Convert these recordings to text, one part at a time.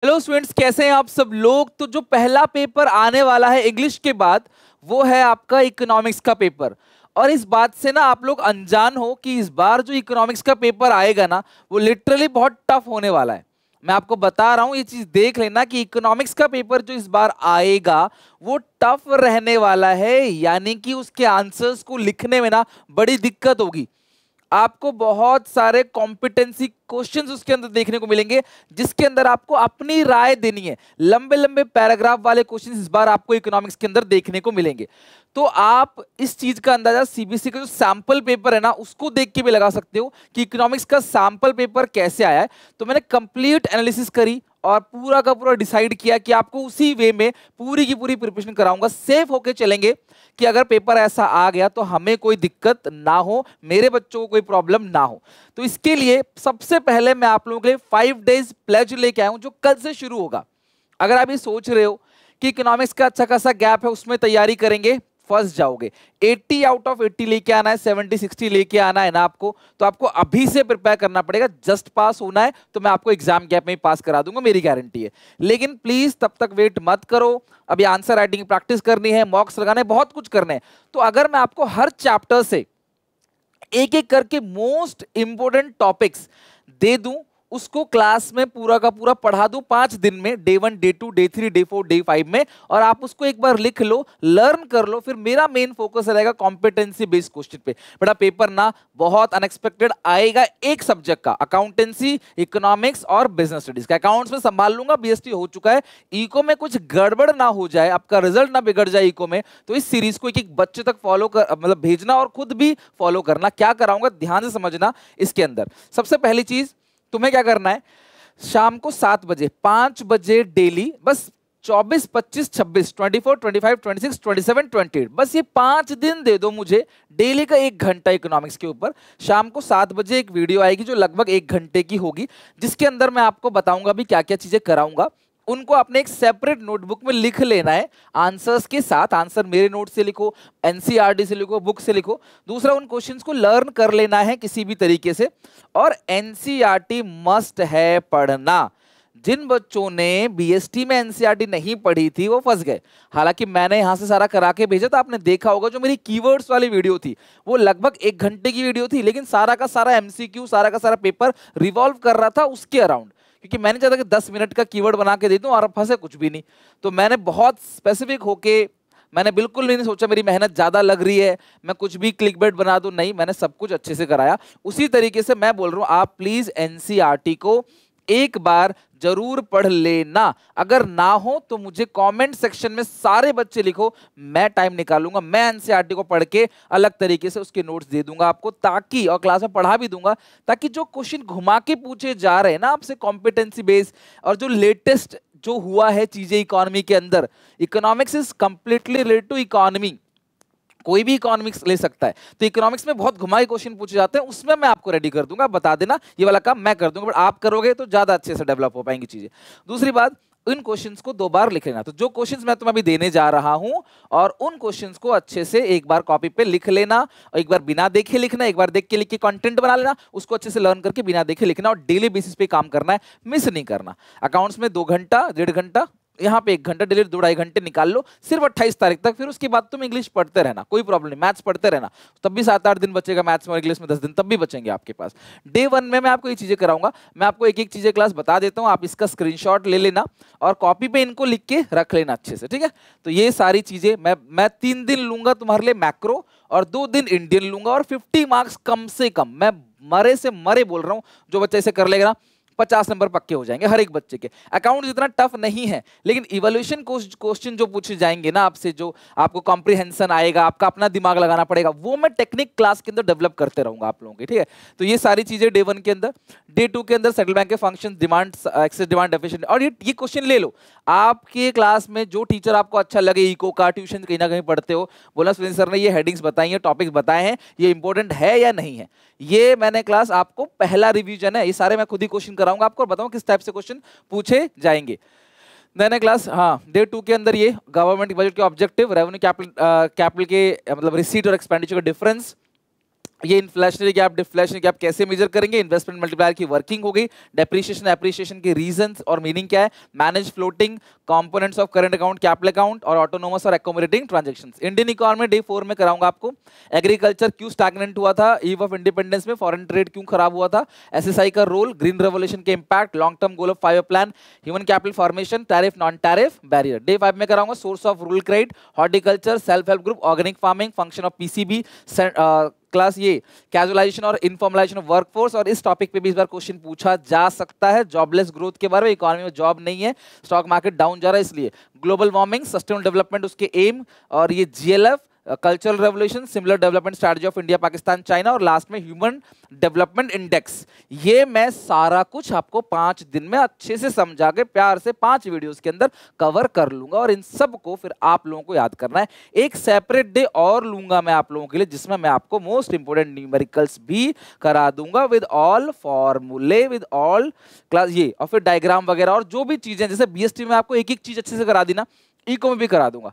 Hello students, कैसे हैं आप सब लोग। तो जो पहला पेपर आने वाला है इंग्लिश के बाद वो है आपका इकोनॉमिक्स का पेपर। और इस बात से ना आप लोग अनजान हो कि इस बार जो इकोनॉमिक्स का पेपर आएगा ना वो लिटरली बहुत टफ होने वाला है। मैं आपको बता रहा हूं, ये चीज देख लेना कि इकोनॉमिक्स का पेपर जो इस बार आएगा वो टफ रहने वाला है, यानी कि उसके आंसर्स को लिखने में ना बड़ी दिक्कत होगी। आपको बहुत सारे कॉम्पिटेंसी क्वेश्चंस उसके अंदर देखने को मिलेंगे जिसके अंदर आपको अपनी राय देनी है। लंबे लंबे पैराग्राफ वाले क्वेश्चंस इस बार आपको इकोनॉमिक्स के अंदर देखने को मिलेंगे। तो आप इस चीज का अंदाजा सीबीएसई का जो सैंपल पेपर है ना उसको देख के भी लगा सकते हो कि इकोनॉमिक्स का सैंपल पेपर कैसे आया है। तो मैंने कंप्लीट एनालिसिस करी और पूरा का पूरा डिसाइड किया कि आपको उसी वे में पूरी की पूरी प्रिपरेशन कराऊंगा। सेफ होके चलेंगे कि अगर पेपर ऐसा आ गया तो हमें कोई दिक्कत ना हो, मेरे बच्चों को कोई प्रॉब्लम ना हो। तो इसके लिए सबसे पहले मैं आप लोगों के लिए 5 डेज प्लेज लेके आया हूं जो कल से शुरू होगा। अगर आप ये सोच रहे हो कि इकोनॉमिक्स का अच्छा खासा गैप है उसमें तैयारी करेंगे, फंस जाओगे। 80 आउट ऑफ 80 लेके आना है, 70-60 लेके आना है ना आपको, तो आपको अभी से प्रिपेयर करना पड़ेगा। जस्ट पास होना है तो मैं आपको एग्जाम गैप में ही पास करा दूंगा, मेरी गारंटी है। लेकिन प्लीज तब तक वेट मत करो, अभी आंसर राइटिंग प्रैक्टिस करनी है, मॉक्स लगाने, बहुत कुछ करने हैं। तो अगर मैं आपको हर चैप्टर से एक एक करके मोस्ट इंपोर्टेंट टॉपिक्स दे दूं, उसको क्लास में पूरा का पूरा पढ़ा दूं 5 दिन में, day 1 day 2 day 3 day 4 day 5 में, और आप उसको एक बार लिख लो, लर्न कर लो, फिर मेरा मेन फोकस रहेगा कॉम्पिटेंसी बेस्ड क्वेश्चन पे। बड़ा पेपर ना बहुत अनएक्सपेक्टेड आएगा एक सब्जेक्ट का, अकाउंटेंसी, इकोनॉमिक्स और बिजनेस स्टडीज का। अकाउंट्स में संभाल लूंगा, बीएसटी हो चुका है। इको में कुछ गड़बड़ ना हो जाए, आपका रिजल्ट ना बिगड़ जाए इको में, तो इस सीरीज को एक एक बच्चे तक फॉलो कर, मतलब भेजना और खुद भी फॉलो करना। क्या कराऊंगा ध्यान से समझना। इसके अंदर सबसे पहली चीज तुम्हें क्या करना है, शाम को 7 बजे 5 बजे डेली, बस 24 25 26 24 25 26 27 28, बस ये 5 दिन दे दो मुझे। डेली का 1 घंटा इकोनॉमिक्स के ऊपर। शाम को 7 बजे एक वीडियो आएगी जो लगभग 1 घंटे की होगी, जिसके अंदर मैं आपको बताऊंगा भी क्या क्या चीजें कराऊंगा। उनको अपने एक सेपरेट नोटबुक में लिख लेना है आंसर्स के साथ। आंसर मेरे नोट से लिखो, एनसीईआरटी से लिखो, बुक से लिखो। दूसरा, उन क्वेश्चंस को लर्न कर लेना है किसी भी तरीके से, और एनसीईआरटी मस्ट है पढ़ना। जिन बच्चों ने बीएसटी में एनसीईआरटी नहीं पढ़ी थी वो फंस गए। हालांकि मैंने यहां से सारा करा के भेजा था, आपने देखा होगा जो मेरी कीवर्ड्स वाली वीडियो थी वो लगभग 1 घंटे की वीडियो थी, लेकिन सारा का सारा एमसीक्यू, सारा का सारा पेपर रिवॉल्व कर रहा था उसके अराउंड, क्योंकि मैंने चाहता कि 10 मिनट का कीवर्ड बना के दे दूं और फंसे कुछ भी नहीं। तो मैंने बहुत स्पेसिफिक होके, मैंने बिल्कुल नहीं सोचा मेरी मेहनत ज्यादा लग रही है, मैं कुछ भी क्लिकबेट बना दूं, नहीं, मैंने सब कुछ अच्छे से कराया। उसी तरीके से मैं बोल रहा हूं, आप प्लीज एनसीईआरटी को एक बार जरूर पढ़ लेना। अगर ना हो तो मुझे कमेंट सेक्शन में सारे बच्चे लिखो, मैं टाइम निकालूंगा, मैं एनसीईआरटी को पढ़ के अलग तरीके से उसके नोट्स दे दूंगा आपको, ताकि, और क्लास में पढ़ा भी दूंगा, ताकि जो क्वेश्चन घुमा के पूछे जा रहे हैं ना आपसे कॉम्पिटेंसी बेस्ड, और जो लेटेस्ट जो हुआ है चीजें इकोनॉमी के अंदर, economics is completely related to economy, कोई भी इकोनॉमिक्स ले सकता है। तो इकोनॉमिक्स में बहुत घुमाए क्वेश्चन पूछे जाते हैं, उसमें मैं आपको रेडी कर दूंगा, बता देना, ये वाला काम मैं कर दूंगा, बट आप करोगे तो ज्यादा अच्छे से डेवलप हो पाएंगी चीजें। दूसरी बात, इन क्वेश्चंस को 2 बार लिख लेना। तो जो क्वेश्चंस मैं तुम्हें अभी देने जा रहा हूं, और उन क्वेश्चंस को अच्छे से एक बार कॉपी पे लिख लेना, और एक बार बिना देखे लिखना, एक बार देख के लिख के कंटेंट बना लेना, उसको अच्छे से लर्न करके बिना देखे लिखना, और डेली बेसिस पे काम करना है, मिस नहीं करना। अकाउंट्स में 2 घंटा 1.5 घंटा, यहाँ पे 1 घंटा, डेली 2-2.5 घंटे निकाल लो सिर्फ 28 तारीख तक। फिर उसके बाद तुम इंग्लिश पढ़ते रहना, कोई प्रॉब्लम नहीं, मैथ्स पढ़ते रहना, तब भी 7-8 दिन बचेगा मैथ्स में, और इंग्लिश में 10 दिन तब भी बचेंगे आपके पास। डे 1 में मैं आपको ये चीजें कराऊंगा, मैं आपको एक एक चीजें क्लास बता देता हूँ, आप इसका स्क्रीनशॉट ले लेना और कॉपी पे इनको लिख के रख लेना अच्छे से, ठीक है। तो ये सारी चीजें मैं 3 दिन लूंगा तुम्हारे लिए मैक्रो, और 2 दिन इंडियन लूंगा, और 50 मार्क्स कम से कम, मैं मरे से मरे बोल रहा हूँ, जो बच्चा इसे कर लेगा ना 50 नंबर पक्के हो जाएंगे हर एक बच्चे के। अकाउंट इतना टफ नहीं है, लेकिन इवैल्यूएशन क्वेश्चन जो पूछे जाएंगे ना आपसे, जो आपको कॉम्प्रिहेंशन आएगा, आपका अपना दिमाग लगाना पड़ेगा, वो मैं टेक्निक क्लास के अंदर डेवलप करते रहूंगा आप लोगों के, ठीक है। तो ये सारी चीजें डे 1 के अंदर। डे 2 के अंदर सेटल बैंक के function, demand, excess, demand, deficient, और ये क्वेश्चन ले लो। आपके क्लास में जो टीचर आपको अच्छा लगे, इको का ट्यूशन कहीं ना कहीं पढ़ते हो, बोला सुनील सर ने ये हेडिंग्स बताई हैं, टॉपिक्स बताए हैं, ये इंपॉर्टेंट है या नहीं है, ये मैंने क्लास आपको पहला रिवीजन है, ये सारे मैं खुद ही क्वेश्चन कराऊंगा आपको, और बताऊं किस टाइप से क्वेश्चन पूछे जाएंगे। मैंने क्लास, हाँ, डे 2 के अंदर ये गवर्नमेंट बजट के ऑब्जेक्टिव, रेवेन्यू कैपिटल के मतलब रिसीट और एक्सपेंडिचर का डिफरेंस, ये इन्फ्लेशनरी गैप, डिफ्लेशनरी गैप कैसे मेजर करेंगे, इन्वेस्टमेंट मल्टीप्लायर की वर्किंग हो गई, डेप्रिसिएशन एप्रिसिएशन के रीजंस और मीनिंग क्या है, manage floating, components of current account, capital account और ऑटोनोमस और accommodating transactions. Indian economy day 4 में कराऊंगा आपको। एग्रीकल्चर क्यों स्टैग्नेंट हुआ था ईव ऑफ इंडिपेंडेंस में, फॉरेन ट्रेड क्यों खराब हुआ था, एसएसआई का रोल, ग्रीन रेवोल्यूशन के impact, long term goal of 5 plan, human capital formation, tariff non tariff barrier. Day 5 में कराऊंगा source of rural credit, horticulture, self help group, organic farming, function of PCB, class ये casualisation और informalisation of workforce. और इस topic पे भी इस बार question पूछा जा सकता है, जॉबलेस ग्रोथ के बारे में, इकोनॉमी में जॉब नहीं है, स्टॉक मार्केट डाउन जा रहा है इसलिए, ग्लोबल वार्मिंग, सस्टेनेबल डेवलपमेंट उसके एम, और ये GLF, cultural revolution, similar development strategy of India Pakistan China, और लास्ट में ह्यूमन डेवलपमेंट इंडेक्स। ये मैं सारा कुछ आपको 5 दिन में अच्छे से समझा के प्यार से 5 वीडियोस के अंदर कवर कर लूंगा, और इन सब को फिर आप लोगों को याद करना है। एक सेपरेट डे और लूंगा मैं आप लोगों के लिए, जिसमें मैं आपको मोस्ट इंपोर्टेंट न्यूमेरिकल्स भी करा दूंगा विद ऑल फॉर्मूले, विद ऑल क्लास ये, और फिर डायग्राम वगैरह और जो भी चीजें, जैसे बीएसटी में आपको एक एक चीज अच्छे से करा दी ना, इको में भी करा दूंगा।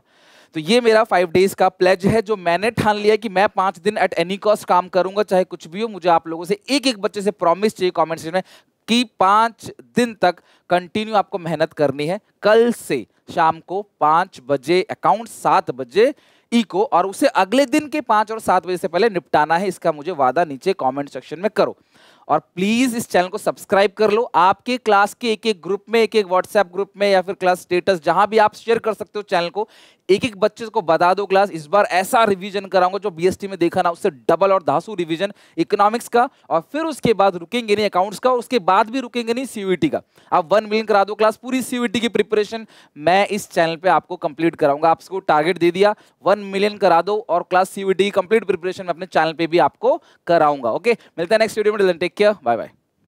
तो ये मेरा 5 डेज का प्लेज है, जो मैंने ठान लिया कि मैं 5 दिन एट एनी कॉस्ट काम करूंगा, चाहे कुछ भी हो। मुझे आप लोगों से एक एक बच्चे से प्रॉमिस चाहिए कमेंट सेक्शन में कि 5 दिन तक कंटिन्यू आपको मेहनत करनी है। कल से शाम को 5 बजे अकाउंट, 7 बजे इको, और उसे अगले दिन के 5 और 7 बजे से पहले निपटाना है। इसका मुझे वादा नीचे कमेंट सेक्शन में करो, और प्लीज इस चैनल को सब्सक्राइब कर लो। आपके क्लास के एक एक ग्रुप में, एक एक व्हाट्सएप ग्रुप में, या फिर क्लास स्टेटस, जहां भी आप शेयर कर सकते हो चैनल को, एक एक बच्चे को बता दो क्लास। इस बार ऐसा रिवीजन कराऊंगा जो बीएसटी में देखा ना, उससे डबल और धांसू रिवीजन इकोनॉमिक्स का, और फिर उसके बाद रुकेंगे नहीं अकाउंट्स का, और उसके बाद भी रुकेंगे नहीं सीयूईटी का। आप 1 मिलियन करा दो क्लास, पूरी सीयूईटी की प्रिपरेशन मैं इस चैनल पे आपको कंप्लीट कराऊंगा। आपको टारगेट दे दिया 1 मिलियन करा दो, और क्लास सीयूईटी की कंप्लीट प्रिपरेशन मैं अपने चैनल पे भी आपको कराऊंगा। ओके, मिलते हैं नेक्स्ट वीडियो में, टेक केयर, बाय बाय।